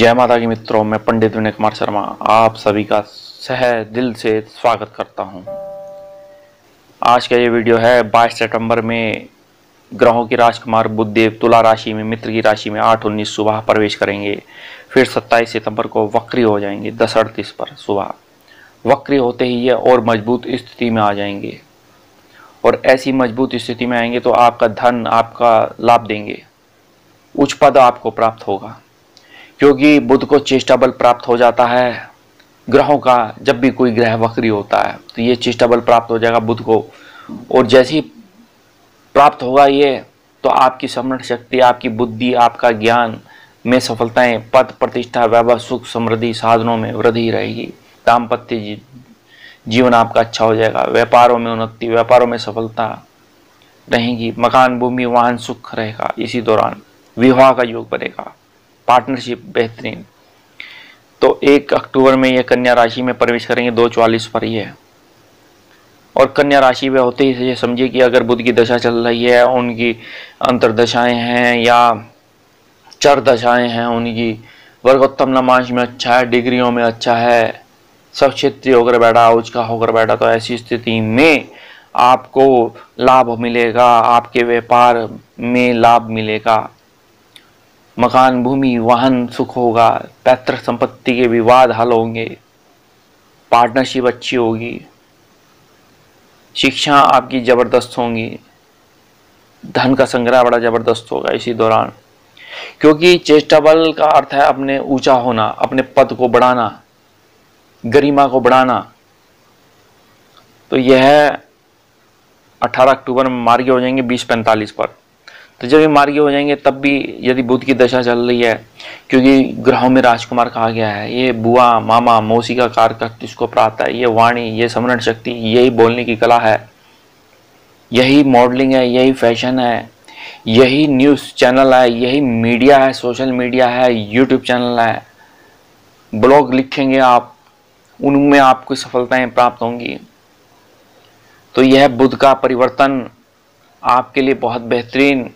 जय माता की मित्रों, मैं पंडित विनय कुमार शर्मा आप सभी का सह दिल से स्वागत करता हूं। आज का ये वीडियो है 22 सितंबर में ग्रहों की राजकुमार बुधदेव तुला राशि में मित्र की राशि में 8:19 सुबह प्रवेश करेंगे। फिर 27 सितंबर को वक्री हो जाएंगे 10:38 पर सुबह। वक्री होते ही ये और मजबूत स्थिति में आ जाएंगे और ऐसी मजबूत स्थिति में आएंगे तो आपका धन आपका लाभ देंगे, उच्च पद आपको प्राप्त होगा, क्योंकि बुध को चेष्टा बल प्राप्त हो जाता है। ग्रहों का जब भी कोई ग्रह वक्री होता है तो ये चेष्टा बल प्राप्त हो जाएगा बुध को, और जैसे ही प्राप्त होगा ये तो आपकी स्मरण शक्ति, आपकी बुद्धि, आपका ज्ञान में सफलताएं, पद प्रतिष्ठा, वैभव, सुख, समृद्धि, साधनों में वृद्धि रहेगी। दाम्पत्य जीवन आपका अच्छा हो जाएगा, व्यापारों में उन्नति, व्यापारों में सफलता रहेगी, मकान, भूमि, वाहन, सुख रहेगा। इसी दौरान विवाह का योग बनेगा, पार्टनरशिप बेहतरीन। तो 1 अक्टूबर में ये कन्या राशि में प्रवेश करेंगे 2:44 पर ही है। और कन्या राशि में होते ही ये समझिए कि अगर बुध की दशा चल रही है, उनकी अंतर्दशाएं हैं या चर दशाएं हैं उनकी, वर्गोत्तम नमांश में अच्छा है, डिग्रियों में अच्छा है, सब क्षेत्रीय होकर बैठा, उच्च का होकर बैठा, तो ऐसी स्थिति में आपको लाभ मिलेगा, आपके व्यापार में लाभ मिलेगा, मकान, भूमि, वाहन, सुख होगा, पैतृक संपत्ति के विवाद हल होंगे, पार्टनरशिप अच्छी होगी, शिक्षा आपकी जबरदस्त होंगी, धन का संग्रह बड़ा जबरदस्त होगा इसी दौरान। क्योंकि चेष्टा बल का अर्थ है अपने ऊंचा होना, अपने पद को बढ़ाना, गरिमा को बढ़ाना। तो यह 18 अक्टूबर में मार्गी हो जाएंगे 20:45 पर। तो जब ये मार्गी हो जाएंगे तब भी यदि बुध की दशा चल रही है, क्योंकि ग्रहों में राजकुमार कहा गया है, ये बुआ, मामा, मौसी का कारक इसको प्राप्त है, ये वाणी, ये स्मरण शक्ति, यही बोलने की कला है, यही मॉडलिंग है, यही फैशन है, यही न्यूज़ चैनल है, यही मीडिया है, सोशल मीडिया है, यूट्यूब चैनल है, ब्लॉग लिखेंगे आप, उनमें आपको सफलताएं प्राप्त होंगी। तो यह बुध का परिवर्तन आपके लिए बहुत बेहतरीन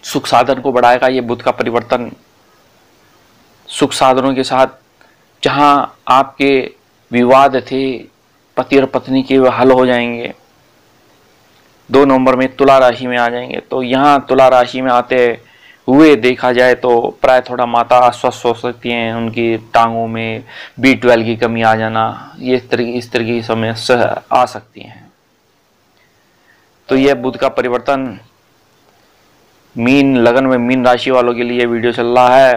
सुख साधन को बढ़ाएगा। ये बुध का परिवर्तन सुख साधनों के साथ, जहां आपके विवाद थे पति और पत्नी के, वो हल हो जाएंगे। 2 नवंबर में तुला राशि में आ जाएंगे। तो यहाँ तुला राशि में आते हुए देखा जाए तो प्राय थोड़ा माता अस्वस्थ हो सकती हैं, उनकी टांगों में B12 की कमी आ जाना, ये इस तरह की समस्या आ सकती हैं। तो यह बुध का परिवर्तन मीन लगन में मीन राशि वालों के लिए वीडियो चल रहा है।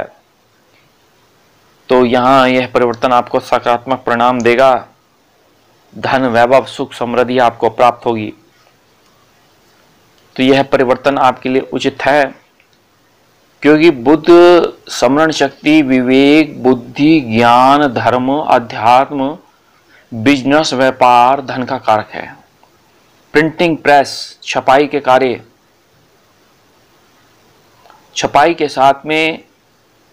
तो यहाँ यह परिवर्तन आपको सकारात्मक परिणाम देगा, धन, वैभव, सुख, समृद्धि आपको प्राप्त होगी। तो यह परिवर्तन आपके लिए उचित है, क्योंकि बुध स्मरण शक्ति, विवेक, बुद्धि, ज्ञान, धर्म, अध्यात्म, बिजनेस, व्यापार, धन का कारक है। प्रिंटिंग प्रेस, छपाई के कार्य, छपाई के साथ में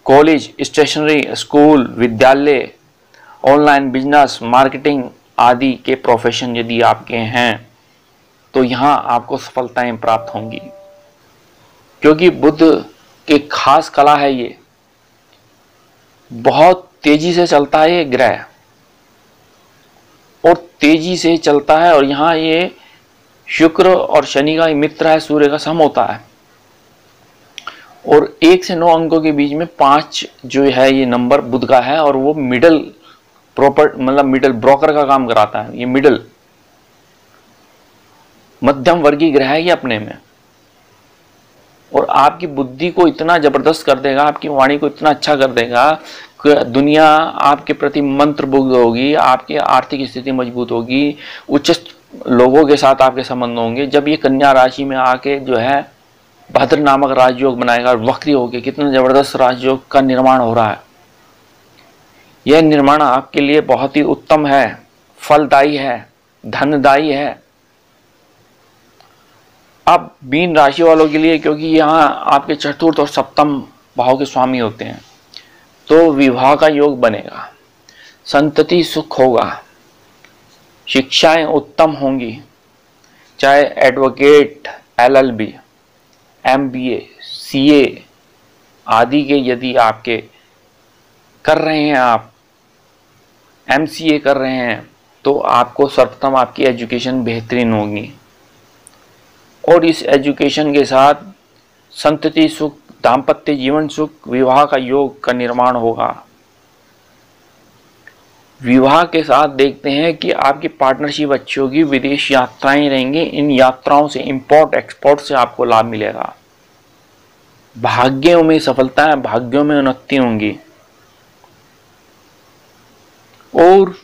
कॉलेज, स्टेशनरी, स्कूल, विद्यालय, ऑनलाइन बिजनेस, मार्केटिंग आदि के प्रोफेशन यदि आपके हैं तो यहाँ आपको सफलताएं प्राप्त होंगी। क्योंकि बुध की खास कला है, ये बहुत तेजी से चलता है ये ग्रह, और तेजी से चलता है, और यहाँ ये शुक्र और शनि का मित्र है, सूर्य का सम होता है, और 1 से 9 अंकों के बीच में 5 जो है ये नंबर बुध का है, और वो मिडल मतलब मिडल ब्रोकर का काम कराता है। ये मिडल मध्यम वर्गीय ग्रह है ये अपने में, और आपकी बुद्धि को इतना जबरदस्त कर देगा, आपकी वाणी को इतना अच्छा कर देगा कि दुनिया आपके प्रति मंत्रमुग्ध होगी, आपकी आर्थिक स्थिति मजबूत होगी, उच्च लोगों के साथ आपके संबंध होंगे। जब ये कन्या राशि में आके जो है भद्र नामक राजयोग बनाएगा, वक्री होके कितना जबरदस्त राजयोग का निर्माण हो रहा है। यह निर्माण आपके लिए बहुत ही उत्तम है, फलदायी है, धनदायी है। अब मीन राशि वालों के लिए, क्योंकि यहाँ आपके चतुर्थ और सप्तम भाव के स्वामी होते हैं, तो विवाह का योग बनेगा, संतति सुख होगा, शिक्षाएं उत्तम होंगी, चाहे एडवोकेट, LLB, MBA, CA आदि के यदि आपके कर रहे हैं, आप MCA कर रहे हैं, तो आपको सर्वप्रथम आपकी एजुकेशन बेहतरीन होगी और इस एजुकेशन के साथ संतति सुख, दाम्पत्य जीवन सुख, विवाह का योग का निर्माण होगा। विवाह के साथ देखते हैं कि आपकी पार्टनरशिप अच्छी होगी, विदेश यात्राएं रहेंगी, इन यात्राओं से इंपोर्ट एक्सपोर्ट से आपको लाभ मिलेगा। भाग्यों में सफलता है, भाग्यों में उन्नति होंगी और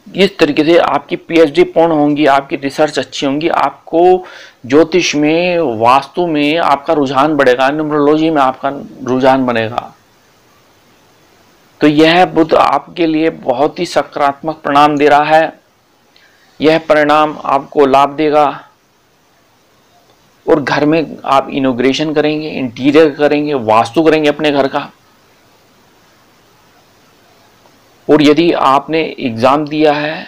इस तरीके से आपकी PhD पूर्ण होंगी, आपकी रिसर्च अच्छी होंगी, आपको ज्योतिष में, वास्तु में आपका रुझान बढ़ेगा, न्यूमरोलॉजी में आपका रुझान बनेगा। तो यह बुध आपके लिए बहुत ही सकारात्मक परिणाम दे रहा है। यह परिणाम आपको लाभ देगा और घर में आप इनॉग्रेशन करेंगे, इंटीरियर करेंगे, वास्तु करेंगे अपने घर का। और यदि आपने एग्जाम दिया है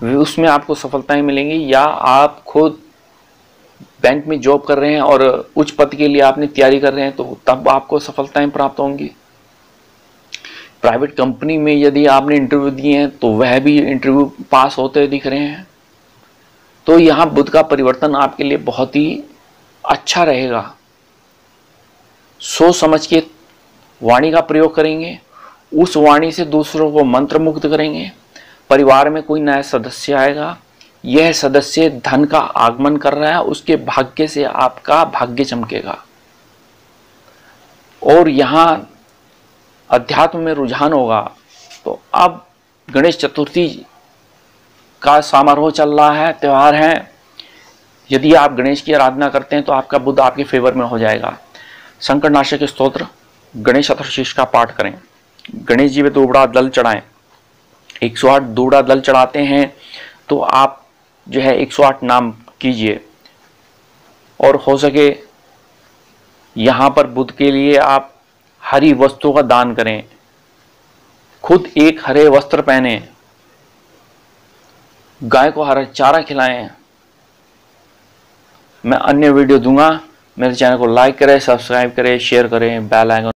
उसमें आपको सफलताएं मिलेंगी, या आप खुद बैंक में जॉब कर रहे हैं और उच्च पद के लिए आपने तैयारी कर रहे हैं, तो तब आपको सफलताएं प्राप्त होंगी। प्राइवेट कंपनी में यदि आपने इंटरव्यू दिए हैं तो वह भी इंटरव्यू पास होते दिख रहे हैं। तो यहाँ बुध का परिवर्तन आपके लिए बहुत ही अच्छा रहेगा। सोच समझ के वाणी का प्रयोग करेंगे, उस वाणी से दूसरों को मंत्र मुग्ध करेंगे। परिवार में कोई नया सदस्य आएगा, यह सदस्य धन का आगमन कर रहा है, उसके भाग्य से आपका भाग्य चमकेगा। और यहाँ अध्यात्म में रुझान होगा। तो अब गणेश चतुर्थी का समारोह चल रहा है, त्यौहार है। यदि आप गणेश की आराधना करते हैं तो आपका बुध आपके फेवर में हो जाएगा। संकटनाशक स्तोत्र गणेश चतुर्दशी का पाठ करें, गणेश जी पे दूबड़ा दल चढ़ाएं। 108 दूबड़ा दल चढ़ाते हैं तो आप जो है 108 नाम कीजिए, और हो सके यहाँ पर बुध के लिए आप हरी वस्तुओं का दान करें, खुद एक हरे वस्त्र पहने, गाय को हरा चारा खिलाएं। मैं अन्य वीडियो दूंगा, मेरे चैनल को लाइक करें, सब्सक्राइब करें, शेयर करें, बेल आइकन